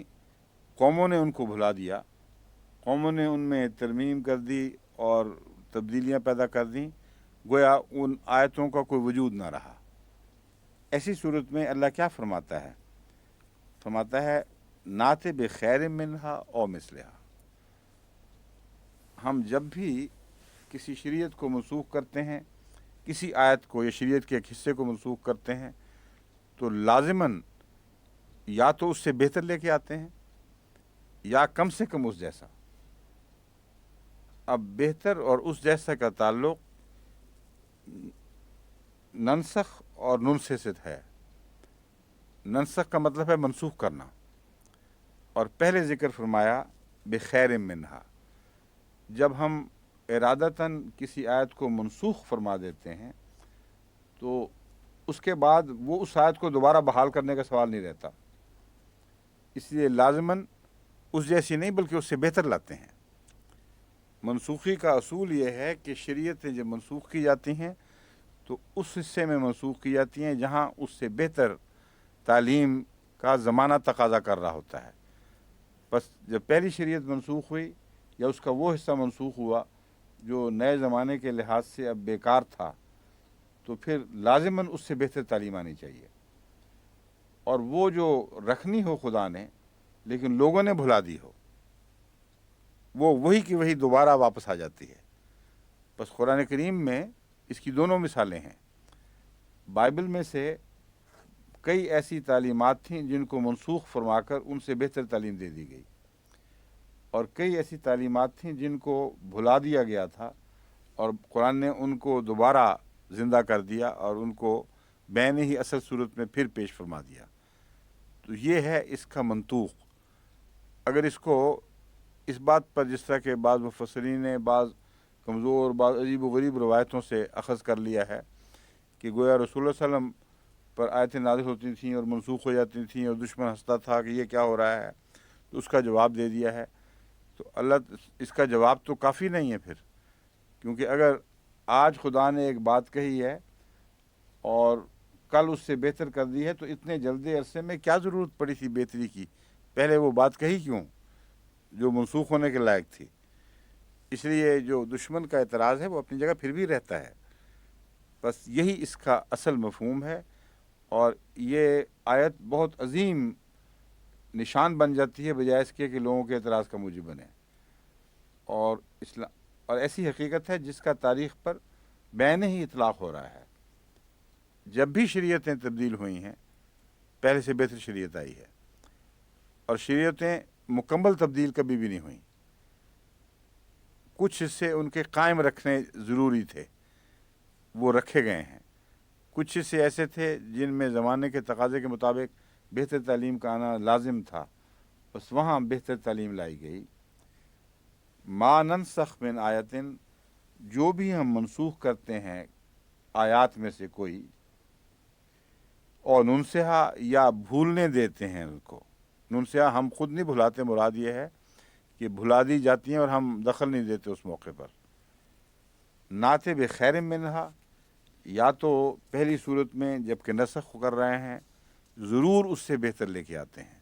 قوموں نے ان کو بھلا دیا، قوموں نے ان میں ترمیم کر دی اور تبدیلیاں پیدا کر دیں، گویا ان آیتوں کا کوئی وجود نہ رہا۔ ایسی صورت میں اللہ کیا فرماتا ہے؟ فرماتا ہے نات بخیر منہا او مثلہا۔ ہم جب بھی کسی شریعت کو منسوخ کرتے ہیں، کسی آیت کو یا شریعت کے ایک حصے کو منسوخ کرتے ہیں، تو لازماً یا تو اس سے بہتر لے کے آتے ہیں یا کم سے کم اس جیسا۔ اب بہتر اور اس جیسا کا تعلق ننسخ اور ننسے سے ہے۔ ننسخ کا مطلب ہے منسوخ کرنا، اور پہلے ذکر فرمایا بخیر منہا۔ جب ہم ارادتاً کسی آیت کو منسوخ فرما دیتے ہیں تو اس کے بعد وہ اس آیت کو دوبارہ بحال کرنے کا سوال نہیں رہتا، اس لیے لازماً اس جیسی نہیں بلکہ اس سے بہتر لاتے ہیں۔ منسوخی کا اصول یہ ہے کہ شریعتیں جب منسوخ کی جاتی ہیں تو اس حصے میں منسوخ کی جاتی ہیں جہاں اس سے بہتر تعلیم کا زمانہ تقاضا کر رہا ہوتا ہے۔ بس جب پہلی شریعت منسوخ ہوئی یا اس کا وہ حصہ منسوخ ہوا جو نئے زمانے کے لحاظ سے اب بیکار تھا، تو پھر لازماً اس سے بہتر تعلیم آنی چاہیے، اور وہ جو رکھنی ہو خدا نے لیکن لوگوں نے بھلا دی ہو، وہ وہی کی وہی دوبارہ واپس آ جاتی ہے۔ بس قرآن کریم میں اس کی دونوں مثالیں ہیں۔ بائبل میں سے کئی ایسی تعلیمات تھیں جن کو منسوخ فرما کر ان سے بہتر تعلیم دے دی گئی، اور کئی ایسی تعلیمات تھیں جن کو بھلا دیا گیا تھا اور قرآن نے ان کو دوبارہ زندہ کر دیا اور ان کو بین ہی اصل صورت میں پھر پیش فرما دیا۔ تو یہ ہے اس کا منطوق۔ اگر اس کو اس بات پر، جس طرح کہ بعض مفسرین نے بعض کمزور بعض عجیب و غریب روایتوں سے اخذ کر لیا ہے کہ گویا رسول اللہ صلی اللہ علیہ وسلم پر آیتیں نازل ہوتی تھیں اور منسوخ ہو جاتی تھیں اور دشمن ہنستا تھا کہ یہ کیا ہو رہا ہے، تو اس کا جواب دے دیا ہے۔ تو اللہ اس کا جواب تو کافی نہیں ہے پھر، کیونکہ اگر آج خدا نے ایک بات کہی ہے اور کل اس سے بہتر کر دی ہے تو اتنے جلدی عرصے میں کیا ضرورت پڑی تھی بہتری کی؟ پہلے وہ بات کہی کیوں جو منسوخ ہونے کے لائق تھی؟ اس لیے جو دشمن کا اعتراض ہے وہ اپنی جگہ پھر بھی رہتا ہے۔ بس یہی اس کا اصل مفہوم ہے، اور یہ آیت بہت عظیم نشان بن جاتی ہے بجائے اس کے کہ لوگوں کے اعتراض کا موجب بنے، اور ایسی حقیقت ہے جس کا تاریخ پر بین ہی اطلاق ہو رہا ہے۔ جب بھی شریعتیں تبدیل ہوئی ہیں پہلے سے بہتر شریعت آئی ہے، اور شریعتیں مکمل تبدیل کبھی بھی نہیں ہوئیں۔ کچھ حصے ان کے قائم رکھنے ضروری تھے، وہ رکھے گئے ہیں۔ کچھ حصے ایسے تھے جن میں زمانے کے تقاضے کے مطابق بہتر تعلیم کا آنا لازم تھا، بس وہاں بہتر تعلیم لائی گئی۔ ما ننسخ من آیتن، جو بھی ہم منسوخ کرتے ہیں آیات میں سے کوئی، اور ننسہا یا بھولنے دیتے ہیں ان کو۔ ننسہا ہم خود نہیں بھلاتے، مراد یہ ہے کہ بھلا دی جاتی ہیں اور ہم دخل نہیں دیتے اس موقع پر۔ نات بخیر منہا، یا تو پہلی صورت میں جب کہ نسخ کر رہے ہیں ضرور اس سے بہتر لے کے آتے ہیں،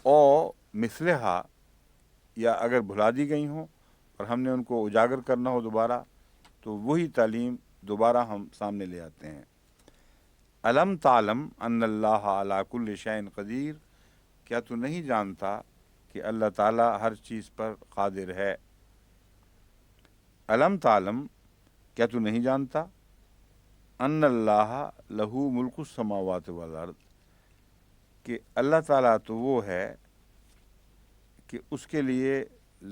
او مثلہا، یا اگر بھلا دی گئی ہوں اور ہم نے ان کو اجاگر کرنا ہو دوبارہ تو وہی تعلیم دوبارہ ہم سامنے لے آتے ہیں۔ الم تعلم ان اللہ علی کل شیء قدیر، کیا تو نہیں جانتا کہ اللہ تعالیٰ ہر چیز پر قادر ہے؟ الم تعلم، کیا تو نہیں جانتا؟ ان اللہ لہو ملک السماوات والارض، کہ اللہ تعالیٰ تو وہ ہے کہ اس کے لیے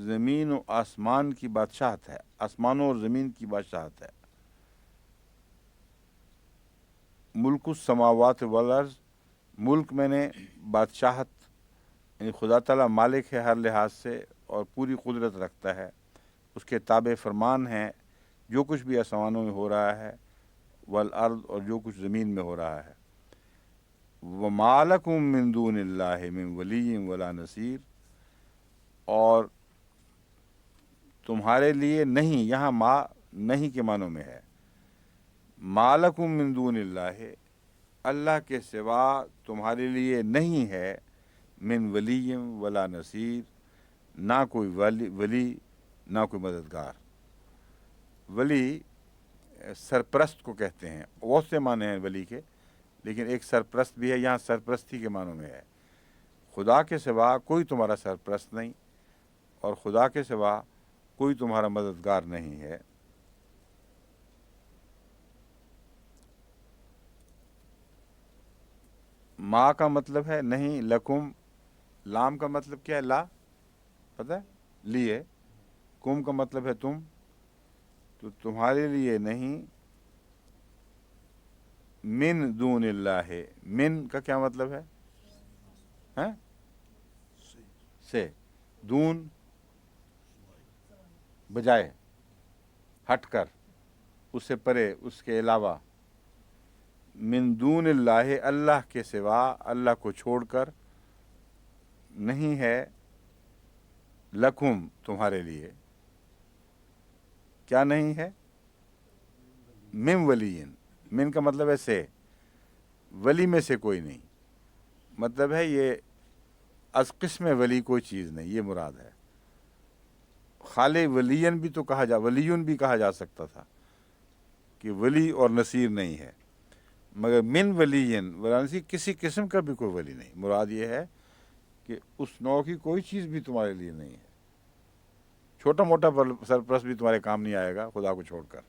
زمین و آسمان کی بادشاہت ہے، آسمانوں اور زمین کی بادشاہت ہے۔ ملک السماوات والارض، ملک میں نے بادشاہت، یعنی خدا تعالیٰ مالک ہے ہر لحاظ سے اور پوری قدرت رکھتا ہے، اس کے تابع فرمان ہے جو کچھ بھی آسمانوں میں ہو رہا ہے، والارض، اور جو کچھ زمین میں ہو رہا ہے۔ وما لکم من دون اللہ من ولی ولا نصیر، اور تمہارے لیے نہیں، یہاں ما نہیں کے معنوں میں ہے، ما لکم من دون اللہ، اللہ کے سوا تمہارے لیے نہیں ہے، من ولی ولا نصیر، نہ کوئی ولی نہ کوئی مددگار۔ ولی سرپرست کو کہتے ہیں، بہت سے معنی ہیں ولی کے، لیکن ایک سرپرست بھی ہے، یہاں سرپرستی کے معنوں میں ہے۔ خدا کے سوا کوئی تمہارا سرپرست نہیں، اور خدا کے سوا کوئی تمہارا مددگار نہیں ہے۔ ما کا مطلب ہے نہیں، لکم، لام کا مطلب کیا ہے؟ لا، پتہ ہے؟ لیے، کم کا مطلب ہے تم، تو تمہارے لیے نہیں، من دون اللہ، من کا کیا مطلب ہے؟ ہیں؟ سے، دون بجائے، ہٹ کر، اس سے پرے، اس کے علاوہ، من دون اللہ، اللہ کے سوا، اللہ کو چھوڑ کر نہیں ہے، لکھم تمہارے لیے، کیا نہیں ہے؟ من ولین، من کا مطلب ہے سے، ولی میں سے کوئی نہیں، مطلب ہے یہ از قسم ولی کوئی چیز نہیں، یہ مراد ہے۔ خالی ولین بھی تو کہا ولیون بھی کہا جا سکتا تھا کہ ولی اور نصیر نہیں ہے، مگر من ولین ولا نصیر، کسی قسم کا بھی کوئی ولی نہیں، مراد یہ ہے کہ اس نوع کی کوئی چیز بھی تمہارے لیے نہیں ہے، چھوٹا موٹا سرپرست بھی تمہارے کام نہیں آئے گا خدا کو چھوڑ کر۔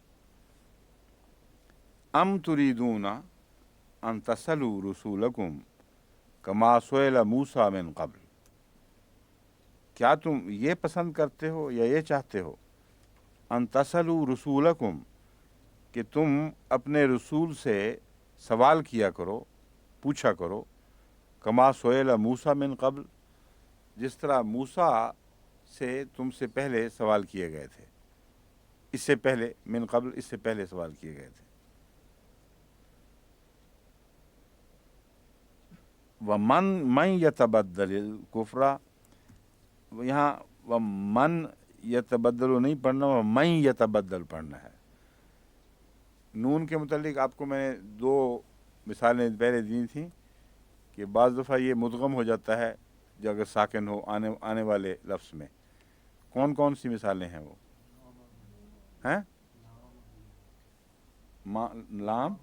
ام تریدون ان تسلوا رسولکم کما سئل موسیٰ من قبل، کیا تم یہ پسند کرتے ہو یا یہ چاہتے ہو، ان تسلوا رسولکم، کہ تم اپنے رسول سے سوال کیا کرو، پوچھا کرو، کما سئل موسیٰ من قبل، جس طرح موسیٰ سے تم سے پہلے سوال کیے گئے تھے، اس سے پہلے، من قبل اس سے پہلے سوال کیے گئے تھے۔ وَمَن يَتَبَدَّلِ الْكُفْرَ، یہاں وَمَن يَتَبَدَّلُ نہیں پڑھنا، وَمَن يَتَبَدَّل پڑھنا ہے۔ نون کے متعلق آپ کو میں نے دو مثالیں پہلے دی تھیں کہ بعض دفعہ یہ مدغم ہو جاتا ہے جو اگر ساکن ہو آنے والے لفظ میں۔ کون کون سی مثالیں ہیں وہ؟ ہیں؟ لام،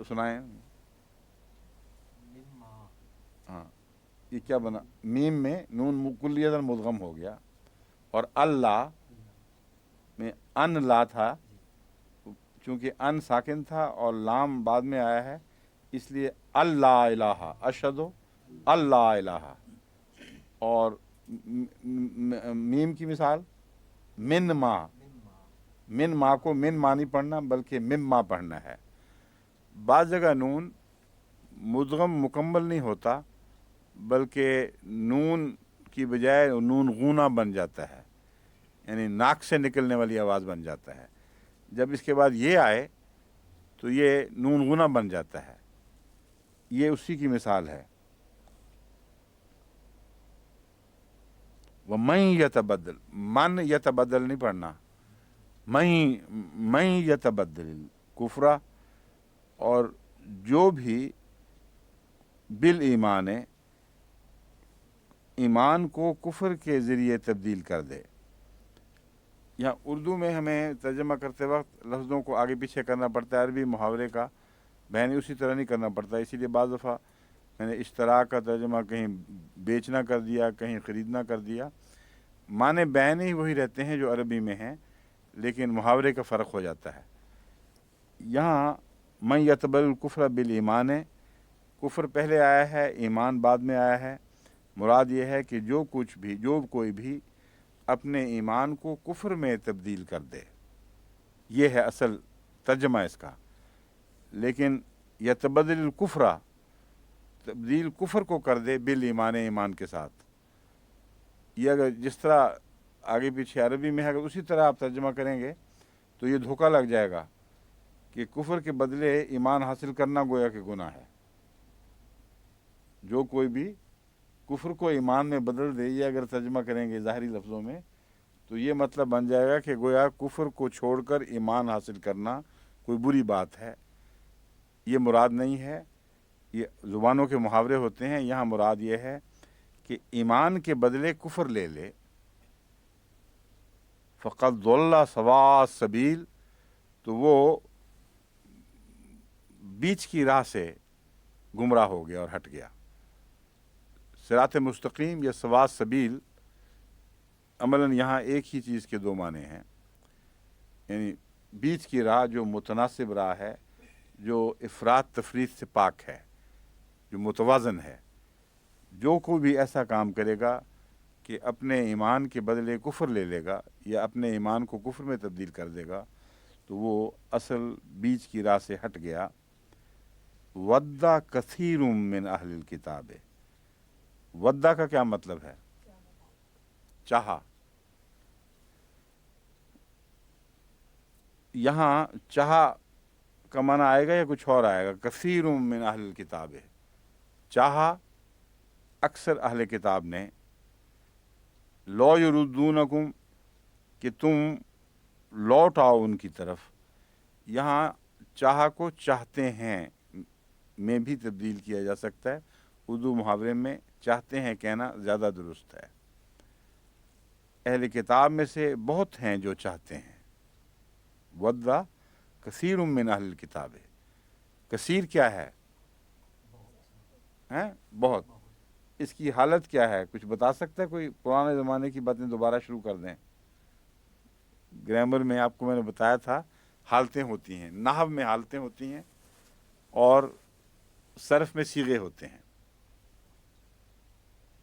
سنائیں۔ ہاں، یہ کیا بنا؟ میم میں نون کلیۃً مدغم ہو گیا، اور اللہ میں ان لا تھا، چونکہ ان ساکن تھا اور لام بعد میں آیا ہے، اس لیے اللہ الہ، اشہدو اللہ الہ۔ اور میم کی مثال من ما، من ما کو من ما نہیں پڑھنا بلکہ مما پڑھنا ہے۔ بعض جگہ نون مدغم مکمل نہیں ہوتا بلکہ نون کی بجائے نون غونہ بن جاتا ہے، یعنی ناک سے نکلنے والی آواز بن جاتا ہے۔ جب اس کے بعد یہ آئے تو یہ نون غونہ بن جاتا ہے، یہ اسی کی مثال ہے۔ وَمَن يَتَبَدَّل، من یتبدل نہیں پڑھنا، من یتبدل الکفر، اور جو بھی بالایمان، ایمان کو کفر کے ذریعے تبدیل کر دے۔ یہاں اردو میں ہمیں ترجمہ کرتے وقت لفظوں کو آگے پیچھے کرنا پڑتا ہے، عربی محاورے کا بیان اسی طرح نہیں کرنا پڑتا، اسی لیے بعض دفعہ میں نے اشتراک کا ترجمہ کہیں بیچنا کر دیا، کہیں خریدنا کر دیا۔ معنی بیان ہی وہی رہتے ہیں جو عربی میں ہیں، لیکن محاورے کا فرق ہو جاتا ہے۔ یہاں من یتبدل الکفر بالایمان، کفر پہلے آیا ہے، ایمان بعد میں آیا ہے۔ مراد یہ ہے کہ جو کوئی بھی اپنے ایمان کو کفر میں تبدیل کر دے، یہ ہے اصل ترجمہ اس کا۔ لیکن یتبدل الکفر، تبدیل کفر کو کر دے بالایمان، ایمان کے ساتھ، یہ اگر جس طرح آگے پیچھے عربی میں ہے اگر اسی طرح آپ ترجمہ کریں گے تو یہ دھوکہ لگ جائے گا کہ کفر کے بدلے ایمان حاصل کرنا گویا کہ گناہ ہے۔ جو کوئی بھی کفر کو ایمان میں بدل دے، یہ اگر ترجمہ کریں گے ظاہری لفظوں میں تو یہ مطلب بن جائے گا کہ گویا کفر کو چھوڑ کر ایمان حاصل کرنا کوئی بری بات ہے. یہ مراد نہیں ہے، یہ زبانوں کے محاورے ہوتے ہیں. یہاں مراد یہ ہے کہ ایمان کے بدلے کفر لے لے. فقط ضل سواء السبیل، تو وہ بیچ کی راہ سے گمراہ ہو گیا اور ہٹ گیا. صراط مستقیم یا سواء السبیل عملاً یہاں ایک ہی چیز کے دو معنی ہیں، یعنی بیچ کی راہ جو متناسب راہ ہے، جو افراط تفریط سے پاک ہے، جو متوازن ہے. جو کوئی بھی ایسا کام کرے گا کہ اپنے ایمان کے بدلے کفر لے لے گا یا اپنے ایمان کو کفر میں تبدیل کر دے گا تو وہ اصل بیچ کی راہ سے ہٹ گیا. وَدَّ كَثِيرٌ مِّنْ أَهْلِ الْكِتَابِ، ودّا کا کیا مطلب ہے؟ چاہا. یہاں چاہا کا معنی آئے گا یا کچھ اور آئے گا؟ کثیر من اہل الکتاب، چاہا اکثر اہل کتاب نے. لو یردونکم، کہ تم لوٹ آؤ ان کی طرف. یہاں چاہا کو چاہتے ہیں میں بھی تبدیل کیا جا سکتا ہے. اردو محاورے میں چاہتے ہیں کہنا زیادہ درست ہے. اہل کتاب میں سے بہت ہیں جو چاہتے ہیں. وَدَّ کثیر من اہل الکتاب، کثیر کیا ہے؟ بہت. اس کی حالت کیا ہے؟ کچھ بتا سکتا ہے کوئی؟ پرانے زمانے کی باتیں دوبارہ شروع کر دیں. گرامر میں آپ کو میں نے بتایا تھا حالتیں ہوتی ہیں، نحو میں حالتیں ہوتی ہیں اور صرف میں صیغے ہوتے ہیں.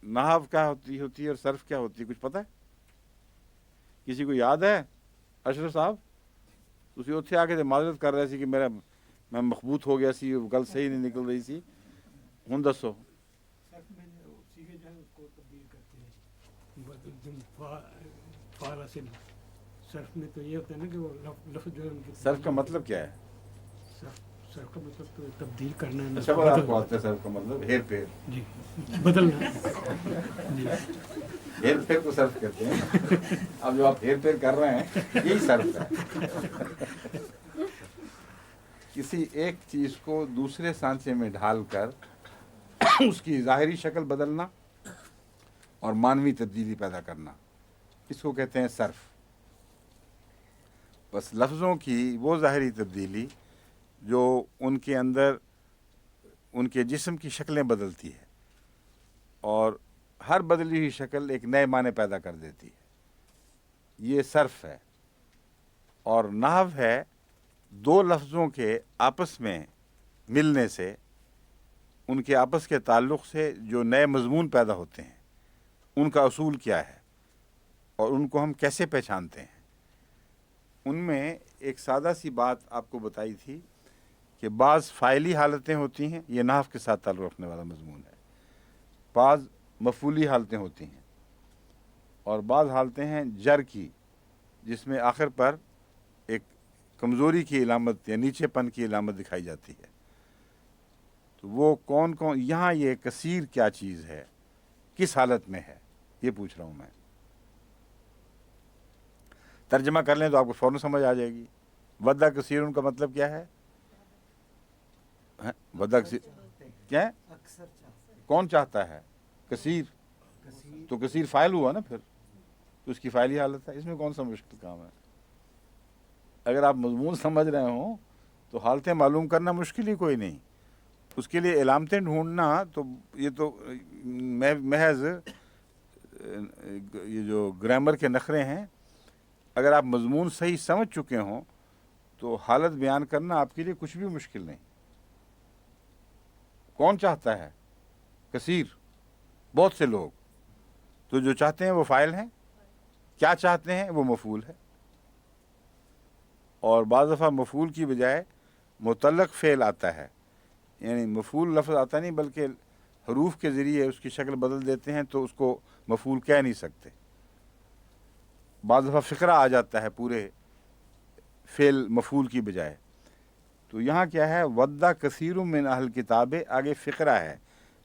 نحو کیا ہوتی ہے اور صرف کیا ہوتی ہے؟ کچھ پتہ ہے؟ کسی کو یاد ہے؟ اشرف صاحب تسی اتھے آ کے معذرت کر رہے سی کہ میں مخبوط ہو گیا سی، گل صحیح نہیں نکل رہی سی. ہن دسو. صرف میں تو یہ ہوتا ہے نا کہ وہ لفظ جو ہے صرف کا مطلب کیا ہے؟ صرف کا مطلب تو تبدیل کرنا ہے. اچھا بات آپ کو آتا ہے صرف کا مطلب؟ ہیر پھیر. جی بدلنا. جی ہیر پھیر کو صرف کہتے ہیں. اب جو آپ ہیر پھیر کر رہے ہیں یہی صرف ہے. کسی ایک چیز کو دوسرے سانچے میں ڈھال کر اس کی ظاہری شکل بدلنا اور معنوی تبدیلی پیدا کرنا، اس کو کہتے ہیں صرف. بس لفظوں کی وہ ظاہری تبدیلی جو ان کے اندر ان کے جسم کی شکلیں بدلتی ہے اور ہر بدلی ہوئی شکل ایک نئے معنی پیدا کر دیتی ہے، یہ صرف ہے. اور نحو ہے دو لفظوں کے آپس میں ملنے سے، ان کے آپس کے تعلق سے جو نئے مضمون پیدا ہوتے ہیں، ان کا اصول کیا ہے اور ان کو ہم کیسے پہچانتے ہیں. ان میں ایک سادہ سی بات آپ کو بتائی تھی کہ بعض فاعلی حالتیں ہوتی ہیں، یہ نحو کے ساتھ تعلق رکھنے والا مضمون ہے. بعض مفعولی حالتیں ہوتی ہیں اور بعض حالتیں ہیں جر کی، جس میں آخر پر ایک کمزوری کی علامت یا نیچے پن کی علامت دکھائی جاتی ہے. تو وہ کون یہاں یہ کثیر کیا چیز ہے، کس حالت میں ہے، یہ پوچھ رہا ہوں میں. ترجمہ کر لیں تو آپ کو فوراً سمجھ آ جائے گی. وَدَّ کثیر کا مطلب کیا ہے؟ وَدَّ کثیر کیا ہے؟ کون چاہتا ہے؟ کثیر. تو کثیر فاعل ہوا نا پھر، تو اس کی فاعلی حالت ہے. اس میں کون سا مشکل کام ہے؟ اگر آپ مضمون سمجھ رہے ہوں تو حالتیں معلوم کرنا مشکل ہی کوئی نہیں. اس کے لیے علامتیں ڈھونڈنا تو یہ تو محض یہ جو گرامر کے نخرے ہیں. اگر آپ مضمون صحیح سمجھ چکے ہوں تو حالت بیان کرنا آپ کے لیے کچھ بھی مشکل نہیں. کون چاہتا ہے؟ کثیر، بہت سے لوگ. تو جو چاہتے ہیں وہ فاعل ہیں، کیا چاہتے ہیں وہ مفعول ہے. اور بعض دفعہ مفعول کی بجائے متعلق فعل آتا ہے، یعنی مفعول لفظ آتا نہیں بلکہ حروف کے ذریعے اس کی شکل بدل دیتے ہیں تو اس کو مفعول کہہ نہیں سکتے. بعض دفعہ فقرہ آ جاتا ہے پورے فعل مفعول کی بجائے. تو یہاں کیا ہے؟ وَدَّ کثیر من اہل کتاب، آگے فقرہ ہے.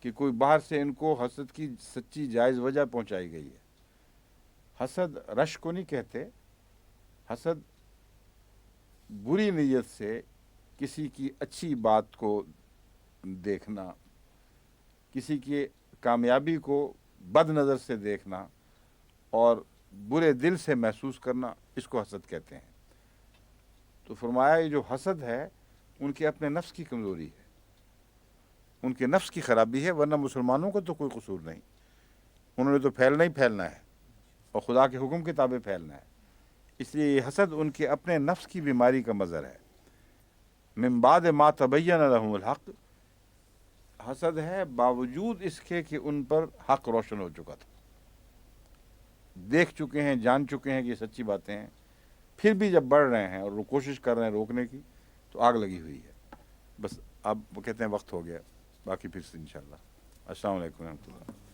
کہ کوئی باہر سے ان کو حسد کی سچی جائز وجہ پہنچائی گئی ہے۔ حسد رش کو نہیں کہتے، حسد بری نیت سے کسی کی اچھی بات کو دیکھنا، کسی کی کامیابی کو بد نظر سے دیکھنا اور برے دل سے محسوس کرنا، اس کو حسد کہتے ہیں۔ تو فرمایا یہ جو حسد ہے ان کے اپنے نفس کی کمزوری ہے، ان کے نفس کی خرابی ہے، ورنہ مسلمانوں کو تو کوئی قصور نہیں، انہوں نے تو پھیلنا ہی پھیلنا ہے اور خدا کے حکم کے تابع پھیلنا ہے۔ اس لیے یہ حسد ان کے اپنے نفس کی بیماری کا مظہر ہے۔ من بعد ما تبین لهم الحق، حسد ہے باوجود اس کے کہ ان پر حق روشن ہو چکا تھا، دیکھ چکے ہیں، جان چکے ہیں کہ یہ سچی باتیں ہیں، پھر بھی جب بڑھ رہے ہیں اور وہ کوشش کر رہے ہیں روکنے کی تو آگ لگی ہوئی ہے۔ بس اب وہ کہتے ہیں وقت ہو گیا، باقی پھر سے انشاءاللہ۔ السلام علیکم ورحمۃ اللہ۔